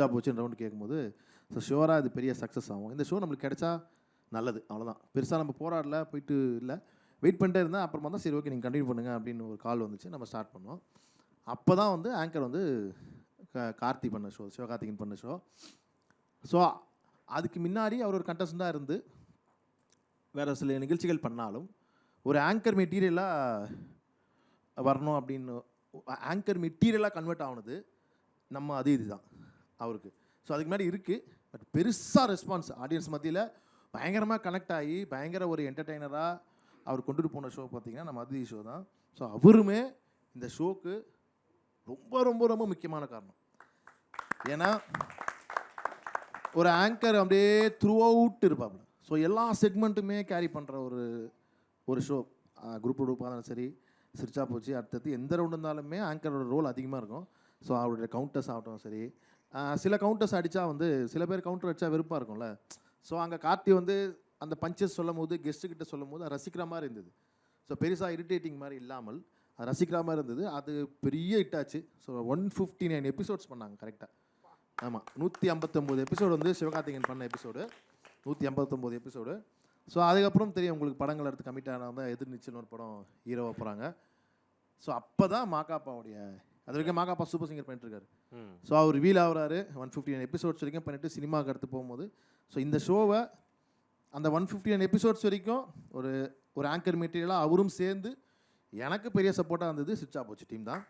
போச்சுன்னு ரவுண்டு கேட்கும்போது ஸோ ஷுவராக இது பெரிய சக்ஸஸ் ஆகும். இந்த ஷோ நம்மளுக்கு கிடைச்சா நல்லது, அவ்வளோதான். பெருசாக நம்ம போராடல, போயிட்டு இல்லை, வெயிட் பண்ணிட்டே இருந்தேன். அப்புறமா தான் சரி ஓகே நீங்கள் கண்டினியூ பண்ணுங்கள் அப்படின்னு ஒரு கால் வந்துச்சு. நம்ம ஸ்டார்ட் பண்ணோம். அப்போ தான் வந்து ஆங்கர் வந்து கார்த்தி பண்ண ஷோ, சிவகார்த்திகேயன் பண்ண ஷோ. ஸோ அதுக்கு முன்னாடி அவர் ஒரு கண்டஸ்டண்ட்டாக இருந்து வேறு சில நிகழ்ச்சிகள் பண்ணாலும் ஒரு ஆங்கர் மெட்டீரியலாக வரணும் அப்படின்னு ஆங்கர் மெட்டீரியலாக கன்வெர்ட் ஆகுனது நம்ம இதுதான் அவருக்கு. ஸோ அதுக்கு முன்னாடி இருக்குது, பட் பெருசாக ரெஸ்பான்ஸ் ஆடியன்ஸ் மத்தியில் பயங்கரமாக கனெக்ட் ஆகி பயங்கர ஒரு என்டர்டெய்னராக அவர் கொண்டுட்டு போன ஷோ பார்த்தீங்கன்னா நம்ம அதிதி ஷோ தான். ஸோ அவருமே இந்த ஷோக்கு ரொம்ப ரொம்ப ரொம்ப முக்கியமான காரணம். ஏன்னா ஒரு ஆங்கர் அப்படியே த்ரூ அவுட் இருப்பாப்புல. ஸோ எல்லா செக்மெண்ட்டுமே கேரி பண்ணுற ஒரு ஷோ. குரூப் இருந்தாலும் சரி, சிரிச்சா போச்சு, அடுத்தது எந்த ரவுண்டு இருந்தாலுமே ஆங்கரோட ரோல் அதிகமாக இருக்கும். ஸோ அவருடைய கவுண்டர்ஸ் ஆகட்டும் சரி, சில கவுண்டர்ஸ் அடித்தா வந்து சில பேர் கவுண்டர் அடித்தா வெறுப்பாக இருக்கும்ல. ஸோ அங்கே கார்த்தி வந்து அந்த பஞ்சஸ் சொல்லும் போது கெஸ்ட்டுக்கிட்ட சொல்லும் போது ரசிக்கிற மாதிரி இருந்தது. ஸோ பெருசாக இரிட்டேட்டிங் மாதிரி இல்லாமல் அது ரசிக்கிற மாதிரி இருந்தது. அது பெரிய ஹிட் ஆச்சு. ஸோ 159 எபிசோட்ஸ் பண்ணாங்க கரெக்டாக. ஆமாம், 159 எபிசோடு வந்து சிவகார்த்திகேயன் பண்ண எபிசோடு, 159 எபிசோடு. ஸோ அதுக்கப்புறம் தெரியும் உங்களுக்கு, படங்கள் எடுத்து கமிட் ஆனால் தான் எதிர்நீச்சல்னு ஒரு படம் ஹீரோவாக போகிறாங்க. ஸோ அப்போ தான் மாகாப்பாவுடைய, அது வரைக்கும் மாகாப்பா சூப்பர் சிங்கர் பண்ணிட்டுருக்காரு. ஸோ அவர் ரிவீல் ஆகிறாரு 159 எபிசோட்ஸ் வரைக்கும் பண்ணிட்டு சினிமாவுக்கு அடுத்து போகும்போது. ஸோ இந்த ஷோவை அந்த 159 எபிசோட்ஸ் வரைக்கும் ஒரு ஆங்கர் மெட்டீரியலாக அவரும் சேர்ந்து எனக்கு பெரிய சப்போர்ட்டாக இருந்தது சுவிட்ச் ஆஃப் போச்சு டீம் தான்.